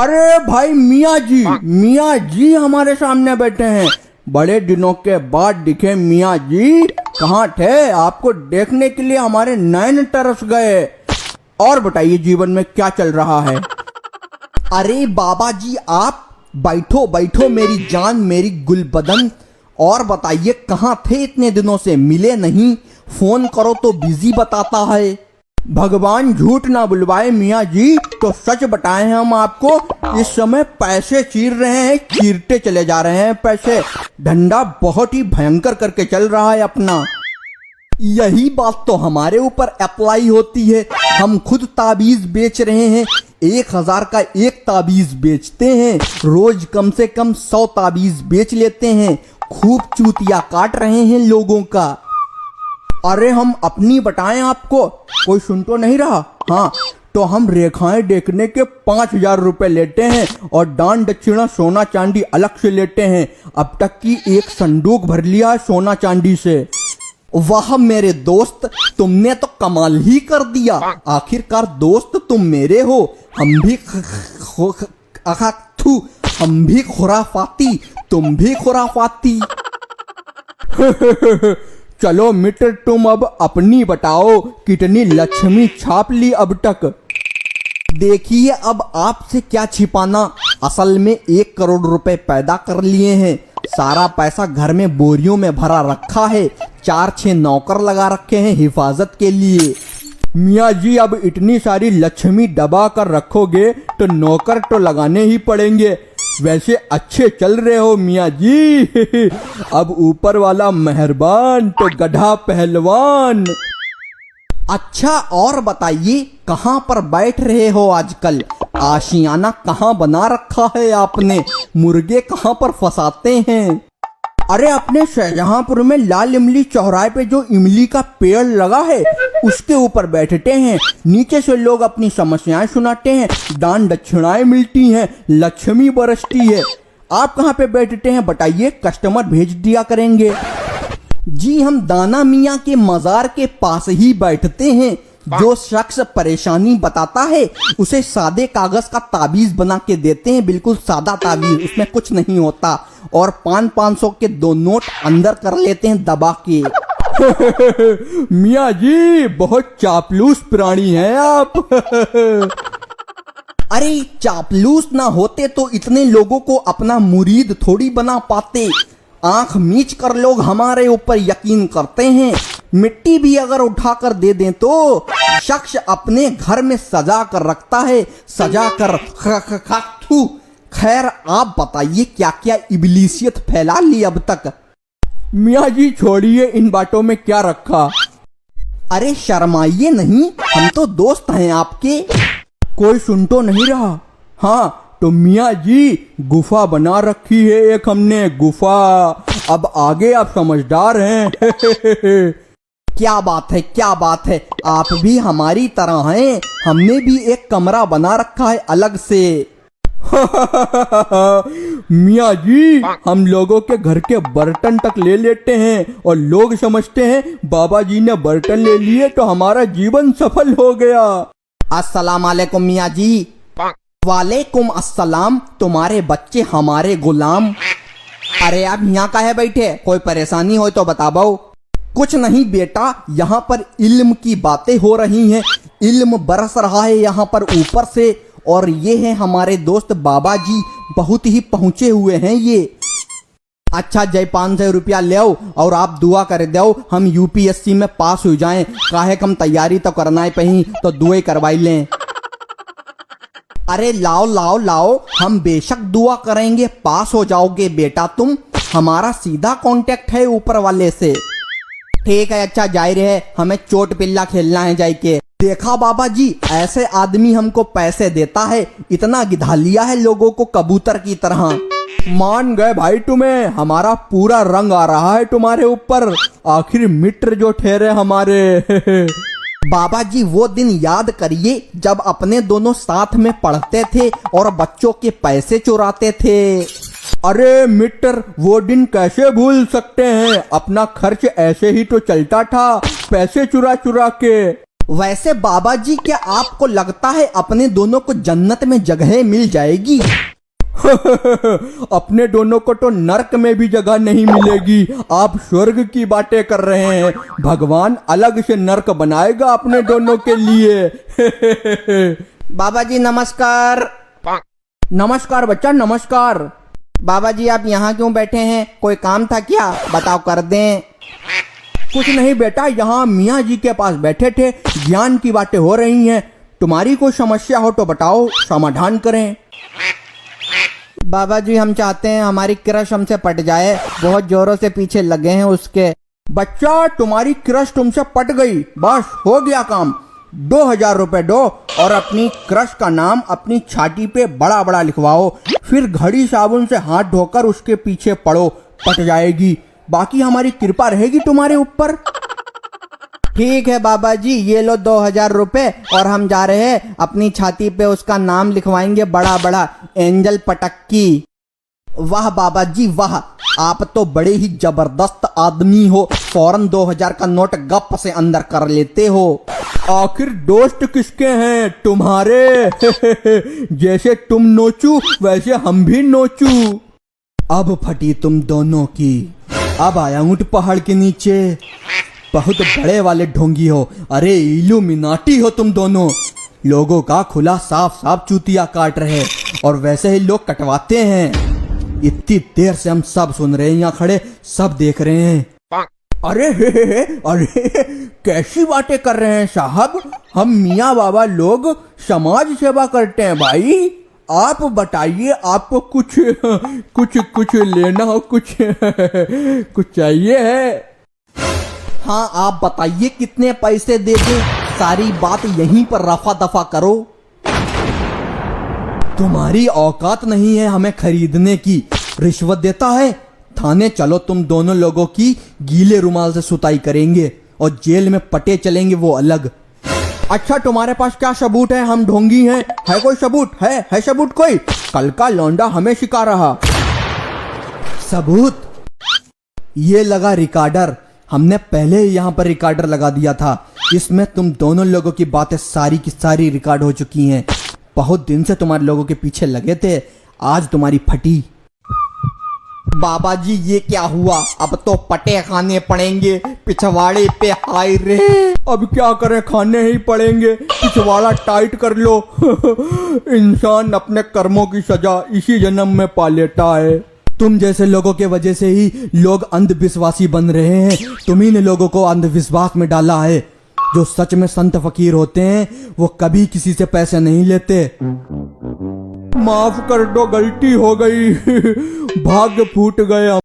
अरे भाई मियाँ जी हमारे सामने बैठे हैं। बड़े दिनों के बाद दिखे मियाँ जी। कहाँ थे? आपको देखने के लिए हमारे नैन तरस गए। और बताइए जीवन में क्या चल रहा है? अरे बाबा जी आप बैठो बैठो मेरी जान मेरी गुलबदन। और बताइए कहाँ थे? इतने दिनों से मिले नहीं, फोन करो तो बिजी बताता है। भगवान झूठ ना बुलवाए मियाँ जी, तो सच बताएं हैं हम आपको। इस समय पैसे चीर रहे हैं, चीरते चले जा रहे हैं पैसे। धंधा बहुत ही भयंकर करके चल रहा है अपना। यही बात तो हमारे ऊपर अप्लाई होती है। हम खुद ताबीज बेच रहे हैं। 1000 का एक ताबीज बेचते हैं, रोज कम से कम 100 ताबीज बेच लेते हैं। खूब चूतिया काट रहे हैं लोगों का। अरे हम अपनी बताएं आपको, कोई सुन तो नहीं रहा? हाँ, तो हम रेखाएं देखने के 5000 रुपए लेते हैं और दान दक्षिणा सोना चांदी अलग से लेते हैं। अब तक की एक संदूक भर लिया है सोना चांदी से। वाह मेरे दोस्त, तुमने तो कमाल ही कर दिया। आखिरकार दोस्त तुम मेरे हो। हम भी खुराफाती, तुम भी खुराफाती। चलो मित्र, तुम अब अपनी बताओ, कितनी लक्ष्मी छाप ली अब तक? देखिए अब आपसे क्या छिपाना, असल में 1 करोड़ रुपए पैदा कर लिए हैं। सारा पैसा घर में बोरियों में भरा रखा है। 4-6 नौकर लगा रखे हैं हिफाजत के लिए। मियाँ जी अब इतनी सारी लक्ष्मी दबा कर रखोगे तो नौकर तो लगाने ही पड़ेंगे। वैसे अच्छे चल रहे हो मियाँ जी। अब ऊपर वाला मेहरबान तो गधा पहलवान। अच्छा और बताइए कहाँ पर बैठ रहे हो आजकल? आशियाना कहाँ बना रखा है आपने? मुर्गे कहाँ पर फंसाते हैं? अरे अपने शाहजहांपुर में लाल इमली चौराहे पे जो इमली का पेड़ लगा है उसके ऊपर बैठते हैं। नीचे से लोग अपनी समस्याएं सुनाते हैं, दान दक्षिणाएं मिलती हैं, लक्ष्मी बरसती है। आप कहाँ पे बैठते हैं बताइए, कस्टमर भेज दिया करेंगे। जी हम दाना मियाँ के मजार के पास ही बैठते हैं। जो शख्स परेशानी बताता है उसे सादे कागज का ताबीज बना के देते हैं, बिल्कुल सादा ताबीज, उसमें कुछ नहीं होता। और 500 के 2 नोट अंदर कर लेते हैं दबा के। मियाँ जी बहुत चापलूस प्राणी हैं आप। अरे चापलूस ना होते तो इतने लोगों को अपना मुरीद थोड़ी बना पाते। आंख मीच कर लोग हमारे ऊपर यकीन करते हैं। मिट्टी भी अगर उठाकर दे दें तो शख्स अपने घर में सजा कर रखता है, सजा कर। खैर आप बताइए क्या क्या इब्लीसियत फैला ली अब तक? मियाँ जी छोड़िए, इन बातों में क्या रखा। अरे शर्माइए नहीं, हम तो दोस्त हैं आपके। कोई सुन तो नहीं रहा? हाँ तो मियाँ जी गुफा बना रखी है एक हमने, गुफा। अब आगे आप समझदार हैं। क्या बात है, क्या बात है, आप भी हमारी तरह हैं। हमने भी एक कमरा बना रखा है अलग से। मियाँ जी हम लोगों के घर के बर्तन तक ले लेते हैं और लोग समझते हैं बाबा जी ने बर्तन ले लिए तो हमारा जीवन सफल हो गया। अस्सलाम वालेकुम मियाँ जी। वालेकुम अस्सलाम। तुम्हारे बच्चे हमारे गुलाम। अरे आप यहाँ काहे बैठे? कोई परेशानी हो तो बताओ। कुछ नहीं बेटा, यहाँ पर इल्म की बातें हो रही हैं। इल्म बरस रहा है यहाँ पर ऊपर से। और ये हैं हमारे दोस्त बाबा जी, बहुत ही पहुँचे हुए हैं ये। अच्छा जय 500 रुपया ले आओ और आप दुआ कर दो हम यूपीएससी में पास हो जाएं। काहे कम तैयारी तो करना है पही, तो दुआ करवाई लें। अरे लाओ लाओ लाओ, हम बेशक दुआ करेंगे, पास हो जाओगे बेटा तुम। हमारा सीधा कांटेक्ट है ऊपर वाले से। ठीक है अच्छा जाहिर है, हमें चोट पिल्ला खेलना है जाके। देखा बाबा जी, ऐसे आदमी हमको पैसे देता है। इतना गिधा लिया है लोगों को कबूतर की तरह। मान गए भाई तुम्हें, हमारा पूरा रंग आ रहा है तुम्हारे ऊपर। आखिर मित्र जो ठहरे हमारे। बाबा जी वो दिन याद करिए जब अपने दोनों साथ में पढ़ते थे और बच्चों के पैसे चुराते थे। अरे मित्र वो दिन कैसे भूल सकते हैं, अपना खर्च ऐसे ही तो चलता था पैसे चुरा चुरा के। वैसे बाबा जी, क्या आपको लगता है अपने दोनों को जन्नत में जगह मिल जाएगी? अपने दोनों को तो नर्क में भी जगह नहीं मिलेगी। आप स्वर्ग की बातें कर रहे हैं। भगवान अलग से नर्क बनाएगा अपने दोनों के लिए। बाबा जी नमस्कार। नमस्कार बच्चा, नमस्कार। बाबा जी आप यहाँ क्यों बैठे हैं? कोई काम था क्या? बताओ कर दें। कुछ नहीं बेटा, यहाँ मियाँ जी के पास बैठे थे, ज्ञान की बातें हो रही हैं। तुम्हारी कोई समस्या हो तो बताओ, समाधान करें। बाबा जी हम चाहते हैं हमारी क्रश हमसे पट जाए, बहुत जोरों से पीछे लगे हैं उसके। बच्चा तुम्हारी क्रश तुमसे पट गई, बस हो गया काम। 2000 रुपए दो और अपनी क्रश का नाम अपनी छाती पे बड़ा बड़ा लिखवाओ, फिर घड़ी साबुन से हाथ धोकर उसके पीछे पड़ो, पट जाएगी। बाकी हमारी कृपा रहेगी तुम्हारे ऊपर। ठीक है बाबा जी, ये लो 2000 रुपए और हम जा रहे हैं अपनी छाती पे उसका नाम लिखवाएंगे बड़ा बड़ा, एंजल पटक्की। वाह बाबा जी वाह, आप तो बड़े ही जबरदस्त आदमी हो, फौरन 2000 का नोट गप से अंदर कर लेते हो। आखिर दोस्त किसके हैं? तुम्हारे। जैसे तुम नोचू वैसे हम भी नोचू। अब फटी तुम दोनों की। अब आया ऊंट पहाड़ के नीचे। बहुत बड़े वाले ढोंगी हो, अरे इल्यूमिनाटी हो तुम दोनों। लोगों का खुला साफ साफ चूतिया काट रहे और वैसे ही लोग कटवाते हैं। इतनी देर से हम सब सुन रहे हैं, यहाँ खड़े सब देख रहे हैं। अरे अरे कैसी बातें कर रहे हैं साहब, हम मियाँ बाबा लोग समाज सेवा करते हैं भाई। आप बताइए, आपको कुछ कुछ कुछ लेना हो, कुछ कुछ चाहिए है? हाँ आप बताइए कितने पैसे दे दें, सारी बात यहीं पर रफा दफा करो। तुम्हारी औकात नहीं है हमें खरीदने की, रिश्वत देता है। थाने चलो, तुम दोनों लोगों की गीले रुमाल से सुताई करेंगे और जेल में पटे चलेंगे वो अलग। अच्छा तुम्हारे पास क्या सबूत है? हम ढोंगी हैं, है कोई सबूत? है सबूत कोई? कल का लौंडा हमें सिखा रहा। सबूत? ये लगा रिकॉर्डर, हमने पहले ही यहाँ पर रिकॉर्डर लगा दिया था। इसमें तुम दोनों लोगों की बातें सारी की सारी रिकॉर्ड हो चुकी हैं। बहुत दिन से तुम्हारे लोगों के पीछे लगे थे, आज तुम्हारी फटी। बाबा जी ये क्या हुआ? अब तो पटे खाने पड़ेंगे पिछवाड़े पे। हाय रे, अब क्या करें, खाने ही पड़ेंगे। पिछवाड़ा टाइट कर लो। इंसान अपने कर्मों की सजा इसी जन्म में पा लेता है। तुम जैसे लोगों के वजह से ही लोग अंधविश्वासी बन रहे हैं। तुम्ही ने लोगों को अंधविश्वास में डाला है। जो सच में संत फकीर होते हैं वो कभी किसी से पैसे नहीं लेते। माफ कर दो, गलती हो गई। भाग्य फूट गया।